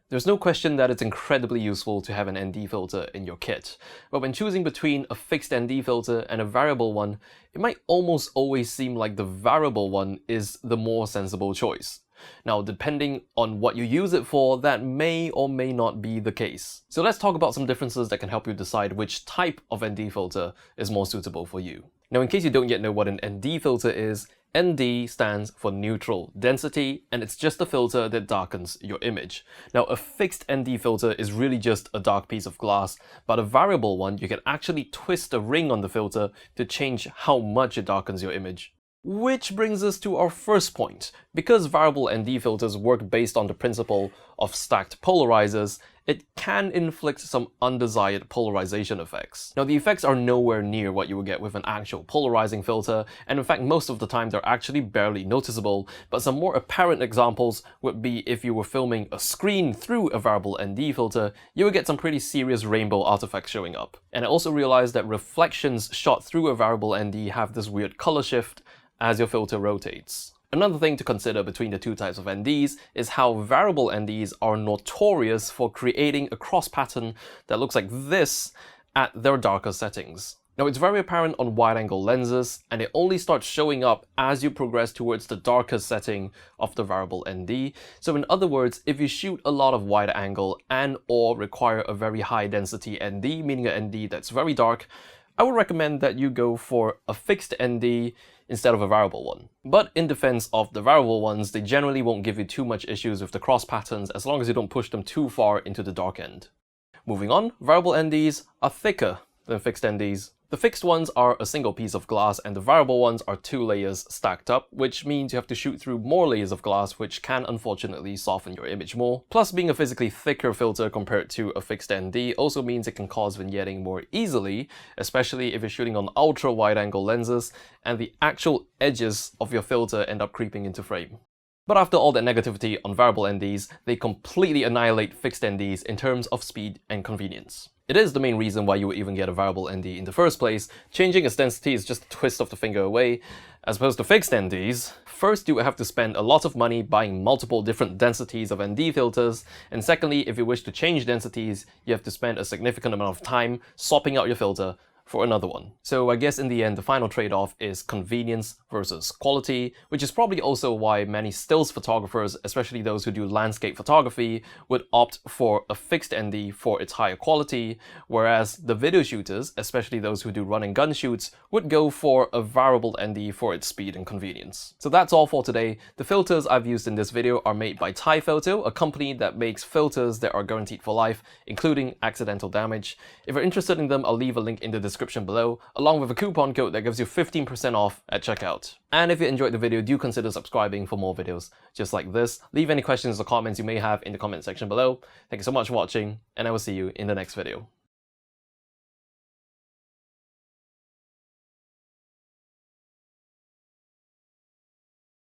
There's no question that it's incredibly useful to have an ND filter in your kit, but when choosing between a fixed ND filter and a variable one, it might almost always seem like the variable one is the more sensible choice. Now, depending on what you use it for, that may or may not be the case. So let's talk about some differences that can help you decide which type of ND filter is more suitable for you. Now, in case you don't yet know what an ND filter is, ND stands for neutral density, and it's just a filter that darkens your image. Now, a fixed ND filter is really just a dark piece of glass, but a variable one, you can actually twist a ring on the filter to change how much it darkens your image. Which brings us to our first point. Because variable ND filters work based on the principle of stacked polarizers, it can inflict some undesired polarization effects. Now, the effects are nowhere near what you would get with an actual polarizing filter, and in fact most of the time they're actually barely noticeable, but some more apparent examples would be if you were filming a screen through a variable ND filter, you would get some pretty serious rainbow artifacts showing up. And I also realized that reflections shot through a variable ND have this weird color shift as your filter rotates. Another thing to consider between the two types of NDs is how variable NDs are notorious for creating a cross pattern that looks like this at their darker settings. Now, it's very apparent on wide-angle lenses, and it only starts showing up as you progress towards the darker setting of the variable ND. So in other words, if you shoot a lot of wide-angle and/or require a very high-density ND, meaning an ND that's very dark, I would recommend that you go for a fixed ND instead of a variable one. But in defense of the variable ones, they generally won't give you too much issues with the cross patterns as long as you don't push them too far into the dark end. Moving on, variable NDs are thicker than fixed NDs. The fixed ones are a single piece of glass and the variable ones are 2 layers stacked up, which means you have to shoot through more layers of glass, which can unfortunately soften your image more. Plus, being a physically thicker filter compared to a fixed ND also means it can cause vignetting more easily, especially if you're shooting on ultra wide angle lenses and the actual edges of your filter end up creeping into frame. But after all that negativity on variable NDs, they completely annihilate fixed NDs in terms of speed and convenience. It is the main reason why you would even get a variable ND in the first place. Changing its density is just a twist of the finger away. As opposed to fixed NDs, first you would have to spend a lot of money buying multiple different densities of ND filters, and secondly, if you wish to change densities, you have to spend a significant amount of time swapping out your filter for another one. So I guess in the end, the final trade-off is convenience versus quality, which is probably also why many stills photographers, especially those who do landscape photography, would opt for a fixed ND for its higher quality, whereas the video shooters, especially those who do run and gun shoots, would go for a variable ND for its speed and convenience. So that's all for today. The filters I've used in this video are made by Tyfoto, a company that makes filters that are guaranteed for life, including accidental damage. If you're interested in them, I'll leave a link in the description below, along with a coupon code that gives you 15% off at checkout. And if you enjoyed the video, do consider subscribing for more videos just like this. Leave any questions or comments you may have in the comment section below. Thank you so much for watching, and I will see you in the next video.